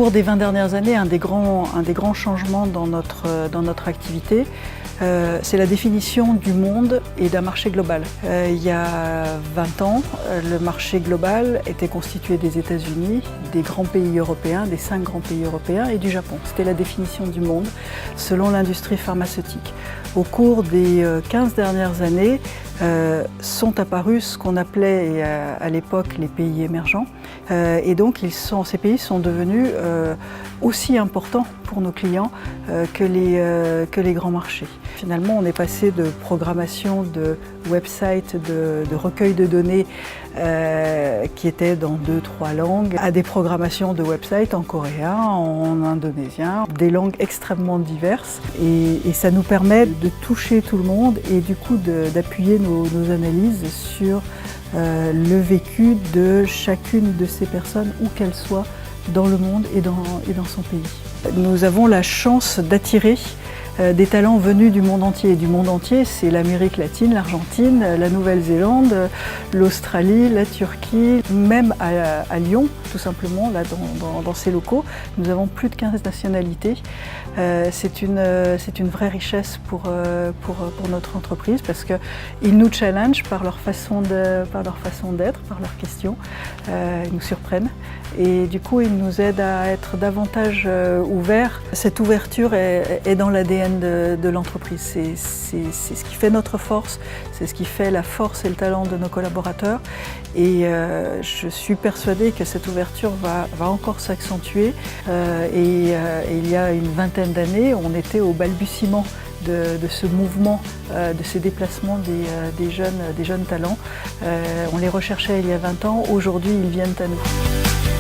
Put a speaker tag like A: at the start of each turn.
A: cours des 20 dernières années, un des grands changements dans notre activité, c'est la définition du monde et d'un marché global. Il y a 20 ans, le marché global était constitué des États-Unis, des grands pays européens, des 5 grands pays européens et du Japon. C'était la définition du monde selon l'industrie pharmaceutique. Au cours des 15 dernières années, sont apparus ce qu'on appelait à l'époque les pays émergents. Et donc ces pays sont devenus aussi importants pour nos clients que les grands marchés. Finalement, on est passé de programmation de websites, de recueil de données qui étaient dans 2-3 langues, à des programmations de websites en coréen, en indonésien, des langues extrêmement diverses. Et ça nous permet de toucher tout le monde et du coup d'appuyer nos analyses sur le vécu de chacune de ces personnes, où qu'elles soient dans le monde et dans son pays. Nous avons la chance d'attirer des talents venus du monde entier. Et du monde entier, c'est l'Amérique latine, l'Argentine, la Nouvelle-Zélande, l'Australie, la Turquie, même à Lyon, tout simplement, là dans ces locaux. Nous avons plus de 15 nationalités. C'est une vraie richesse pour notre entreprise parce qu'ils nous challengent par leur façon d'être, par leurs questions. Ils nous surprennent et du coup, ils nous aident à être davantage ouverts. Cette ouverture est dans l'ADN de l'entreprise. C'est ce qui fait notre force, c'est ce qui fait la force et le talent de nos collaborateurs. Et je suis persuadée que cette ouverture va encore s'accentuer. Et il y a une vingtaine d'années, on était au balbutiement de ce mouvement, de ces déplacements des jeunes talents. On les recherchait il y a 20 ans, aujourd'hui ils viennent à nous.